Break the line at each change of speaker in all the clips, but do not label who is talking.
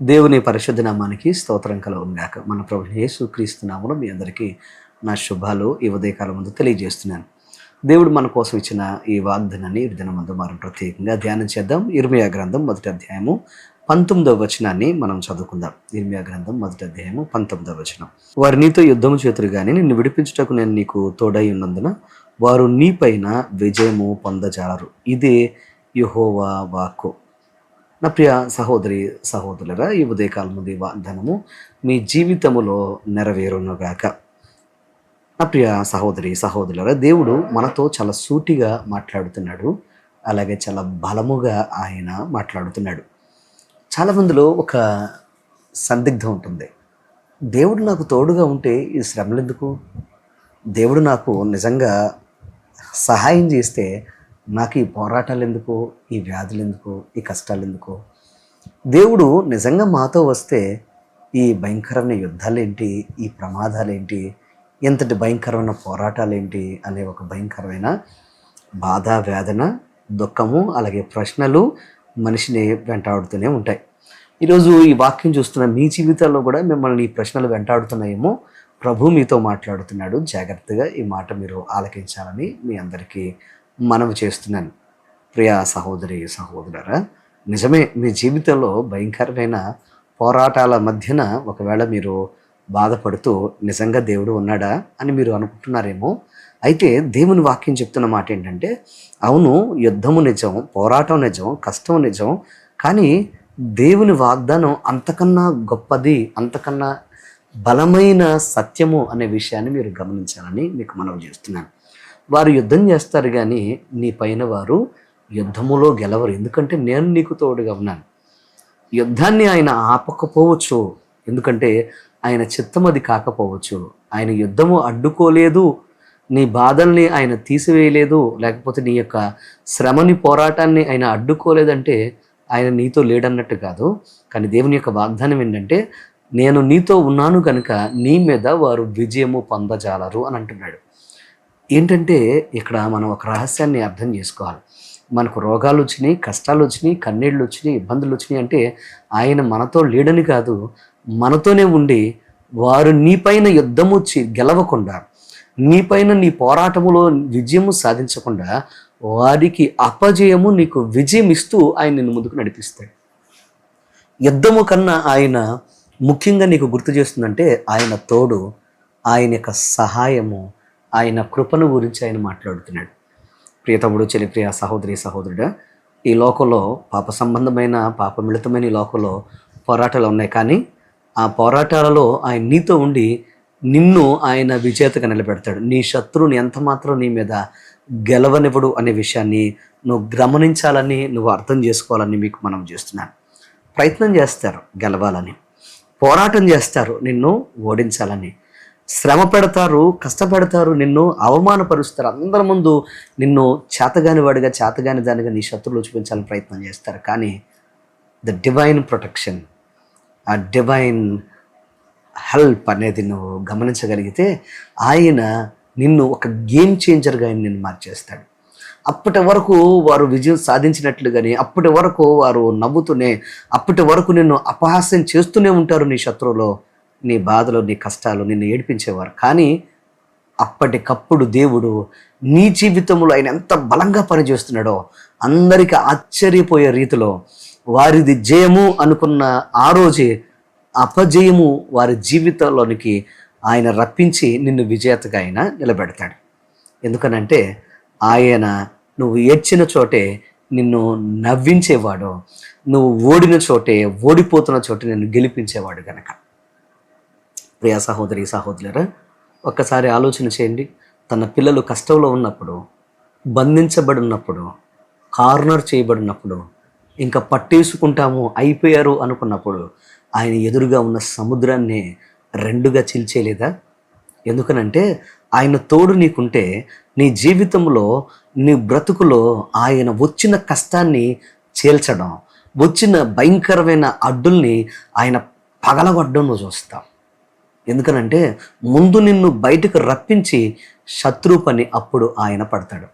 దేవుని పరిశుద్ధ నామానికి స్తోత్రం కలుగునుగాక. మన ప్రభు యేసుక్రీస్తు నామములో మీ అందరికీ నా శుభాలు ఈ ఉదయకాలం ముందు తెలియజేస్తున్నాను. దేవుడు మన కోసం ఇచ్చిన ఈ వాగ్దానాన్ని ఈ దినమందు మనం ప్రత్యేకంగా ధ్యానం చేద్దాం. ఇర్మియా గ్రంథం 1వ అధ్యాయము 19వ వచనాన్ని మనం చదువుకుందాం. ఇర్మియా గ్రంథం 1వ అధ్యాయము 19వ వచనం. వారు నీతో యుద్ధము చేతురు గాని నిన్ను విడిపించుటకు నేను నీకు తోడై ఉన్నందున వారు నీపైన విజయము పొందజాలరు. ఇదే యెహోవా వాక్కు. నా ప్రియ సహోదరి సహోదరులరా, ఈ ఉదయకాలం ముందు వాగ్దానము మీ జీవితములో నెరవేరునుగాక. నా ప్రియ సహోదరి సహోదరులరా, దేవుడు మనతో చాలా సూటిగా మాట్లాడుతున్నాడు, అలాగే చాలా బలముగా ఆయన మాట్లాడుతున్నాడు. చాలా మందిలో ఒక సందిగ్ధం ఉంటుంది. దేవుడు నాకు తోడుగా ఉంటే ఈ శ్రమలు ఎందుకు? దేవుడు నాకు నిజంగా సహాయం చేస్తే నాకు ఈ పోరాటాలు ఎందుకు, ఈ వ్యాధులు ఎందుకు, ఈ కష్టాలు ఎందుకు? దేవుడు నిజంగా మాతో వస్తే ఈ భయంకరమైన యుద్ధాలేంటి, ఈ ప్రమాదాలేంటి, ఎంతటి భయంకరమైన పోరాటాలేంటి అనే ఒక భయంకరమైన బాధ, వేదన, దుఃఖము, అలాగే ప్రశ్నలు మనిషిని వెంటాడుతూనే ఉంటాయి. ఈరోజు ఈ వాక్యం చూస్తున్న మీ జీవితాల్లో కూడా మిమ్మల్ని ఈ ప్రశ్నలు వెంటాడుతున్నాయేమో. ప్రభు మీతో మాట్లాడుతున్నాడు. జాగ్రత్తగా ఈ మాట మీరు ఆలకించాలని మీ అందరికీ మనవి చేస్తున్నాను. ప్రియ సహోదరి సహోదరులారా, నిజమే, మీ జీవితంలో భయంకరమైన పోరాటాల మధ్యన ఒకవేళ మీరు బాధపడుతూ నిజంగా దేవుడు ఉన్నాడా అని మీరు అనుకుంటున్నారేమో. అయితే దేవుని వాక్యం చెప్తున్న మాట ఏంటంటే, అవును, యుద్ధము నిజం, పోరాటం నిజం, కష్టం నిజం, కానీ దేవుని వాగ్దానం అంతకన్నా గొప్పది, అంతకన్నా బలమైన సత్యము అనే విషయాన్ని మీరు గమనించాలని మీకు మనవి చేస్తున్నాను. వారు యుద్ధం చేస్తారు కానీ నీ పైన వారు యుద్ధములో గెలవరు, ఎందుకంటే నేను నీకు తోడుగా ఉన్నాను. యుద్ధాన్ని ఆయన ఆపకపోవచ్చు, ఎందుకంటే ఆయన చిత్తం అది కాకపోవచ్చు. ఆయన యుద్ధము అడ్డుకోలేదు, నీ బాధల్ని ఆయన తీసివేయలేదు, లేకపోతే నీ యొక్క శ్రమని, పోరాటాన్ని ఆయన అడ్డుకోలేదంటే ఆయన నీతో లేడన్నట్టు కాదు. కానీ దేవుని యొక్క వాగ్దానం ఏంటంటే, నేను నీతో ఉన్నాను కనుక నీ మీద వారు విజయము పొందజాలరు అని అంటున్నాడు. ఏంటంటే ఇక్కడ మనం ఒక రహస్యాన్ని అర్థం చేసుకోవాలి. మనకు రోగాలు వచ్చినాయి, కష్టాలు వచ్చినాయి, కన్నీళ్ళు వచ్చినాయి, ఇబ్బందులు వచ్చినాయి అంటే ఆయన మనతో లేడని కాదు, మనతోనే ఉండి వారు నీపైన యుద్ధము గెలవకుండా, నీపైన నీ పోరాటములో విజయము సాధించకుండా వారికి అపజయము నీకు విజయం ఇస్తూ ఆయన నిన్ను ముందుకు నడిపిస్తాడు. యుద్ధము కన్నా ఆయన ముఖ్యంగా నీకు గుర్తు చేస్తుందంటే ఆయన తోడు, ఆయన యొక్క సహాయము, ఆయన కృపను గురించి ఆయన మాట్లాడుతున్నాడు. ప్రియతముడు, చెలి, ప్రియ సహోదరి సహోదరుడా, ఈ లోకంలో పాప సంబంధమైన, పాపమిళితమైన ఈ లోకంలో పోరాటాలు ఉన్నాయి. కానీ ఆ పోరాటాలలో ఆయన నీతో ఉండి నిన్ను ఆయన విజేతగా నిలబెడతాడు. నీ శత్రువుని ఎంత మాత్రం నీ మీద గెలవనివ్వడు అనే విషయాన్ని నువ్వు గమనించాలని, నువ్వు అర్థం చేసుకోవాలని మీకు మనం చేస్తున్నాను. ప్రయత్నం చేస్తారు గెలవాలని, పోరాటం చేస్తారు నిన్ను ఓడించాలని, శ్రమ పెడతారు, కష్టపెడతారు, నిన్ను అవమానపరుస్తారు, అందరి ముందు నిన్ను చేతగాని వాడిగా, చేతగాని దానిగా నీ శత్రువులు చూపించాలని ప్రయత్నం చేస్తారు. కానీ ద డివైన్ ప్రొటెక్షన్, ఆ డివైన్ హెల్ప్ అనేది నువ్వు గమనించగలిగితే ఆయన నిన్ను ఒక గేమ్ చేంజర్గా ఆయన నిన్ను మార్చేస్తాడు. అప్పటి వరకు వారు విజయం సాధించినట్లు కానీ, అప్పటి వరకు వారు నవ్వుతూనే, అప్పటి వరకు నిన్ను అపహాస్యం చేస్తూనే ఉంటారు. నీ శత్రువులో, నీ బాధలు, నీ కష్టాలు నిన్ను ఏడిపించేవారు. కానీ అప్పటికప్పుడు దేవుడు నీ జీవితంలో ఆయన ఎంత బలంగా పనిచేస్తున్నాడో అందరికీ ఆశ్చర్యపోయే రీతిలో వారిది జయము అనుకున్న ఆ రోజే అపజయము వారి జీవితంలోనికి ఆయన రప్పించి నిన్ను విజేతగా ఆయన నిలబెడతాడు. ఎందుకనంటే ఆయన నువ్వు ఏడ్చిన చోటే నిన్ను నవ్వించేవాడు, నువ్వు ఓడిన చోటే, ఓడిపోతున్న చోటే నిన్ను గెలిపించేవాడు కనుక. ప్రియ సహోదరి సహోదరులారా, ఒక్కసారి ఆలోచన చేయండి. తన పిల్లలు కష్టంలో ఉన్నప్పుడు, బంధించబడినప్పుడు, కార్నర్ చేయబడినప్పుడు, ఇంకా పట్టేసుకుంటాము, అయిపోయారు అనుకున్నప్పుడు ఆయన ఎదురుగా ఉన్న సముద్రాన్ని రెండుగా చీల్చేయలేదా? ఎందుకనంటే ఆయన తోడు నీకుంటే నీ జీవితంలో, నీ బ్రతుకులో ఆయన వచ్చిన కష్టాన్ని చీల్చడం, వచ్చిన భయంకరమైన అడ్డుల్ని ఆయన పగలగొట్టడం నువ్వు చూస్తావు. ఎందుకనంటే ముందు నిన్ను బయటకు రప్పించి శత్రు పని అప్పుడు ఆయన పడతాడు.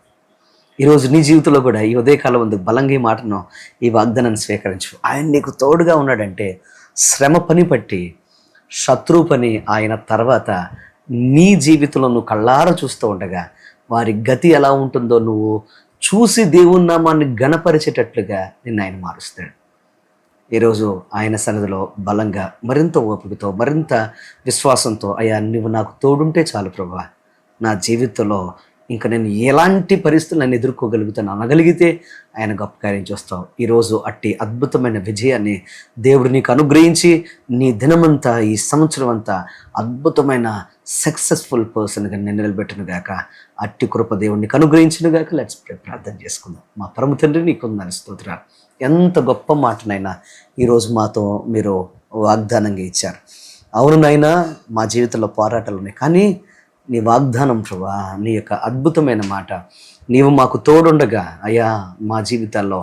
ఈరోజు నీ జీవితంలో కూడా ఈ ఉదయకాలం ముందు బలంగా ఈ మాటను, ఈ వాగ్దానాన్ని స్వీకరించు. ఆయన నీకు తోడుగా ఉన్నాడంటే శ్రమ పని పట్టి శత్రువు పని ఆయన తర్వాత నీ జీవితంలో నువ్వు కళ్ళారా చూస్తూ ఉండగా వారి గతి ఎలా ఉంటుందో నువ్వు చూసి దేవుని నామాన్ని ఘనపరిచేటట్లుగా నిన్ను ఆయన మారుస్తాడు. ఈరోజు ఆయన సన్నిధిలో బలంగా మరింత ఓపికతో మరింత విశ్వాసంతో, అయ్యా నువ్వు నాకు తోడుంటే చాలు ప్రభువా, నా జీవితంలో ఇంకా నేను ఎలాంటి పరిస్థితులను ఎదుర్కోగలుగుతాను అనగలిగితే ఆయన గొప్ప కార్యం చేస్తావు. ఈరోజు అట్టి అద్భుతమైన విజయాన్ని దేవుడు నీకు అనుగ్రహించి నీ దినమంతా ఈ సంవత్సరం అంతా అద్భుతమైన సక్సెస్ఫుల్ పర్సన్గా నేను నిలబెట్టును గాక. అట్టి కృప దేవుడు నీకు అనుగ్రహించును గాక. లెట్స్ ప్రే, ప్రార్థన చేసుకుందాం. మా పరమ తండ్రి నీకుందని స్తోత్రాలు. ఎంత గొప్ప మాటనైనా ఈరోజు మాతో మీరు వాగ్దానంగా ఇచ్చారు. అవును నాయనా, మా జీవితంలో పోరాటాలు ఉన్నాయి, కానీ నీ వాగ్దానం ప్రభా, నీ యొక్క అద్భుతమైన మాట, నీవు మాకు తోడుండగా అయ్యా మా జీవితాల్లో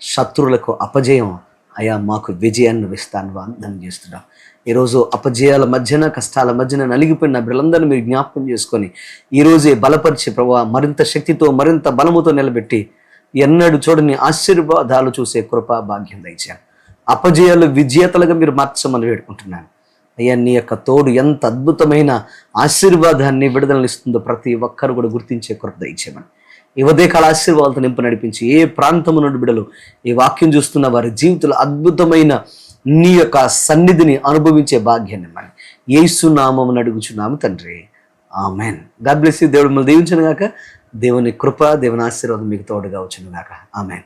శత్రువులకు అపజయం, అయ్యా మాకు విజయాన్ని ఇస్తాను వాగ్దానం చేస్తున్నాం. ఈరోజు అపజయాల మధ్యన, కష్టాల మధ్యన నలిగిపోయిన బిడ్డలందరినీ మీరు జ్ఞాపకం చేసుకొని ఈరోజే బలపరిచి ప్రభా, మరింత శక్తితో మరింత బలముతో నిలబెట్టి ఎన్నడూ చూడని ఆశీర్వాదాలు చూసే కృపా భాగ్యం దయచారు. అపజయాలు విజేతలుగా మీరు మార్చమని వేడుకుంటున్నాను. అయ్యా నీ యొక్క తోడు ఎంత అద్భుతమైన ఆశీర్వాదాన్ని విడుదలను ఇస్తుందో ప్రతి ఒక్కరు కూడా గుర్తించే కృప దయచేయమని ఈ ఉదయకాల ఆశీర్వాదాలతో నింపు నడిపించి, ఏ ప్రాంతము నుండి బిడ్డలు ఈ వాక్యం చూస్తున్న వారి జీవితంలో అద్భుతమైన నీ యొక్క సన్నిధిని అనుభవించే భాగ్యాన్ని మనం యేసు నామమున అడుగుచున్నాము తండ్రి, ఆమెన్. God bless you. దేవుడు మిమ్మల్ని దీవించును గాక. దేవుని కృప, దేవుని ఆశీర్వాదం మీకు తోడుగా వచ్చును గాక. ఆమెన్.